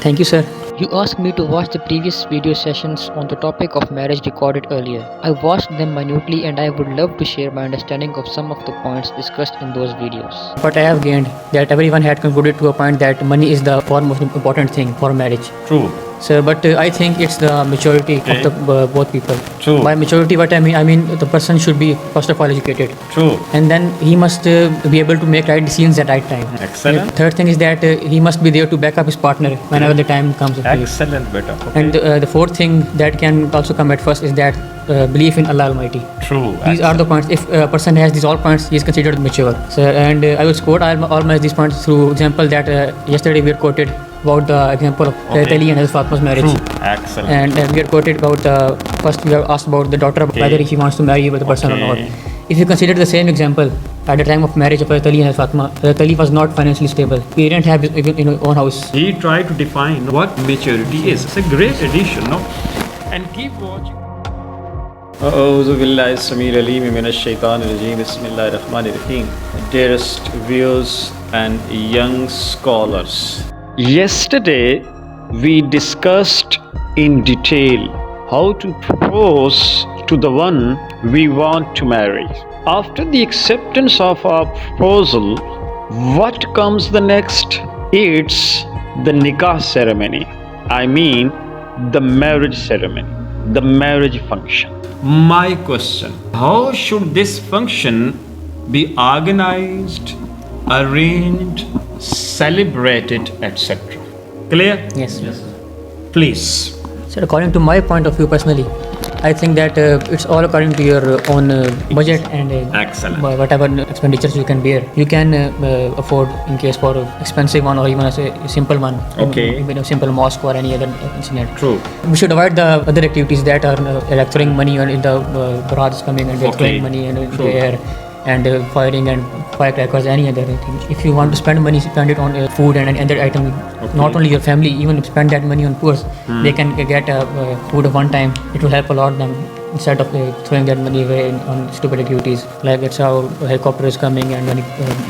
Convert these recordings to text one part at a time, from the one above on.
Thank you, sir. You asked me to watch the previous video sessions on the topic of marriage recorded earlier. I watched them minutely and I would love to share my understanding of some of the points discussed in those videos. But I have gained that everyone had concluded to a point that money is the foremost important thing for marriage. True. So, but I think it's the maturity of the both people. True. By maturity, what I mean the person should be first of all educated. True. And then he must be able to make right decisions at right time. Excellent. The third thing is that he must be there to back up his partner whenever the time comes. Excellent, beta. Okay. And the fourth thing that can also come at first is that belief in Allah Almighty. True. These are the points. If a person has these all points, he is considered mature. So, and I will quote all these points through example that yesterday we had quoted about the example of Ali and Fatima's marriage. True. Excellent. And we had quoted about first we have asked about the daughter whether she wants to marry with the person or not. If you consider the same example, at the time of marriage of Ali and Fatima, Ali was not financially stable. He didn't have his own house. He tried to define what maturity is. It's a great addition, no? And keep watching. أعوذ بالله السميع العليم من الشيطان الرجيم بسم الله الرحمن الرحيم. Dearest viewers and young scholars, yesterday we discussed in detail how to propose to the one we want to marry. After the acceptance of our proposal, what comes the next? It's the Nikah ceremony. I mean the marriage ceremony, the marriage function. My question, how should this function be organized, arranged, celebrated, etc.? Clear? Yes. Please. So according to my point of view personally, I think that it's all according to your own budget and Excellent. Whatever expenditures you can bear. You can afford in case for an expensive one or even a simple one. Okay. Even a simple mosque or any other incident. True. We should avoid the other activities that are like throwing money in the barrage coming and throwing money in the air and firing and firecrackers, any other thing. If you want to spend money, spend it on food and other items. Not only your family, even spend that money on poor. They can get food of one time. It will help a lot them instead of throwing that money away on stupid activities. Like that's how helicopter is coming and when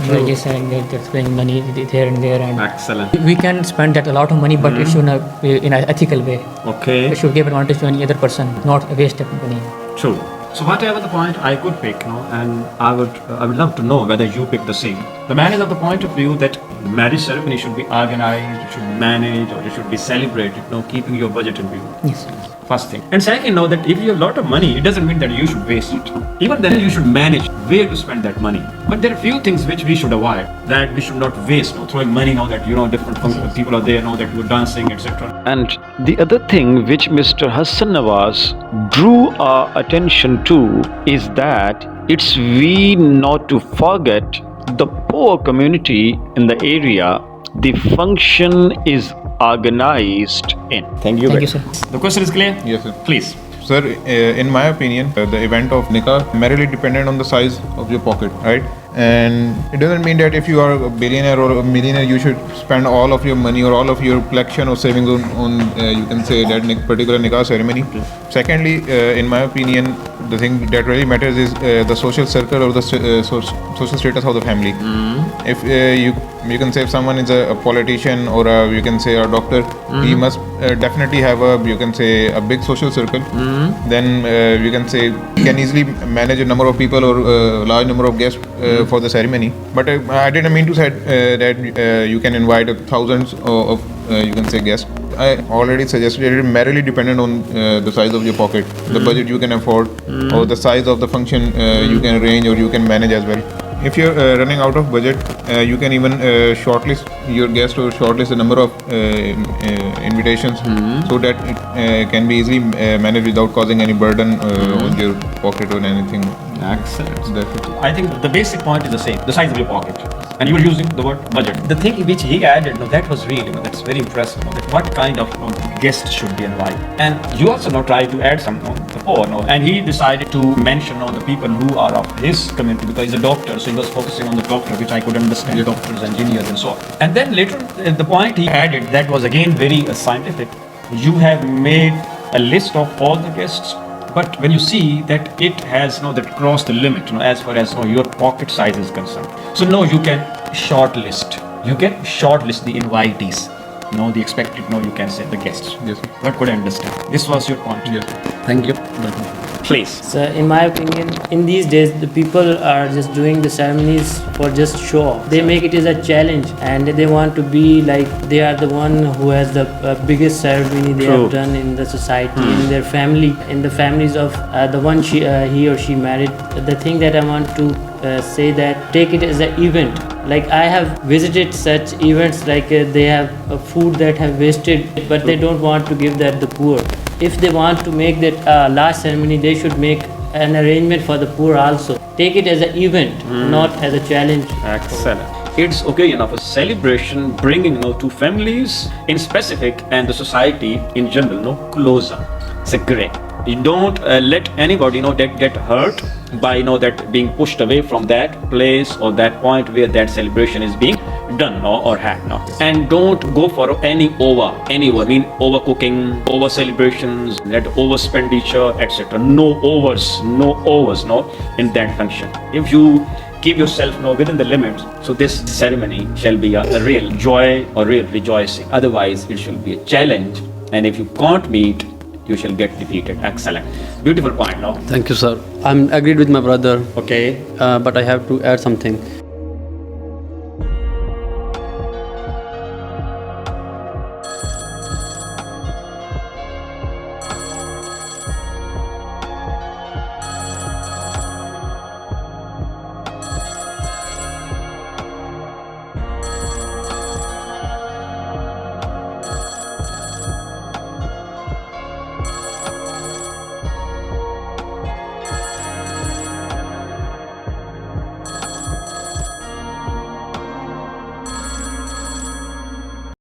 villages and they're throwing money here and there. And excellent. We can spend that a lot of money, but it should not be in an ethical way. Okay. It should give advantage to any other person, not waste that money. True. So whatever the point I could pick, and I would love to know whether you pick the same. The man is of the point of view that the marriage ceremony should be organized, it should be managed, or it should be celebrated, keeping your budget in view. Yes. First thing. And second, know that if you have a lot of money, it doesn't mean that you should waste it. Even then, you should manage where to spend that money. But there are few things which we should avoid, that we should not waste, throwing money, that different people are there, that you're dancing, etc. And the other thing which Mr. Hassan Nawaz drew our attention to is that it's we not to forget the poor community in the area the function is organized in. Thank you, sir. The question is clear? Yes, sir. Please. Sir, in my opinion, the event of Nikah merely dependent on the size of your pocket, right? And it doesn't mean that if you are a billionaire or a millionaire, you should spend all of your money or all of your collection or savings on you can say that particular Nikah ceremony. Secondly, in my opinion, the thing that really matters is the social circle or the social status of the family. If you can say if someone is a politician or you can say a doctor, he must definitely have a big social circle. Then you can say he can easily manage a number of people or a large number of guests for the ceremony. But I didn't mean to say that you can invite thousands of you can say guests. I already suggested it is merely dependent on the size of your pocket, the budget you can afford, or the size of the function you can arrange or you can manage as well. If you're running out of budget, you can even shortlist your guests or shortlist the number of invitations so that it can be easily managed without causing any burden on your pocket or anything. Excellent. I think the basic point is the same, the size of your pocket. And you were using the word budget. The thing which he added, that was really, that's very impressive. That what kind of guests should be invited. And you also try to add some, the poor. And he decided to mention the people who are of his community because he's a doctor. So he was focusing on the doctor, which I could understand, doctors, engineers, and so on. And then later, the point he added that was again very scientific. You have made a list of all the guests. But when you see that it has that crossed the limit as far as your pocket size is concerned. So you can shortlist. You can shortlist the invitees. No, the expected, no, you can say the guests. Yes, sir. What could I understand? This was your point. Yes, sir. Thank you. Please. So in my opinion, in these days, the people are just doing the ceremonies for just show off. They make it as a challenge, and they want to be like they are the one who has the biggest ceremony they True. have done in the society, in their family, in the families of the one he or she married. The thing that I want to say that take it as an event. Like I have visited such events, like they have food that have wasted, but they don't want to give that the poor. If they want to make that last ceremony, they should make an arrangement for the poor also. Take it as an event, not as a challenge. Excellent. It's occasion of a celebration, bringing two families in specific and the society in general closer. It's a great. You don't let anybody that get hurt by that being pushed away from that place or that point where that celebration is being done or had. And don't go for any overcooking, over celebrations, that overspenditure, etc. No overs in that function. If you keep yourself within the limits, so this ceremony shall be a real joy or real rejoicing. Otherwise it shall be a challenge, and if you can't meet, you shall get defeated. Excellent. Beautiful point. Thank you, sir. I'm agreed with my brother. Okay. But I have to add something.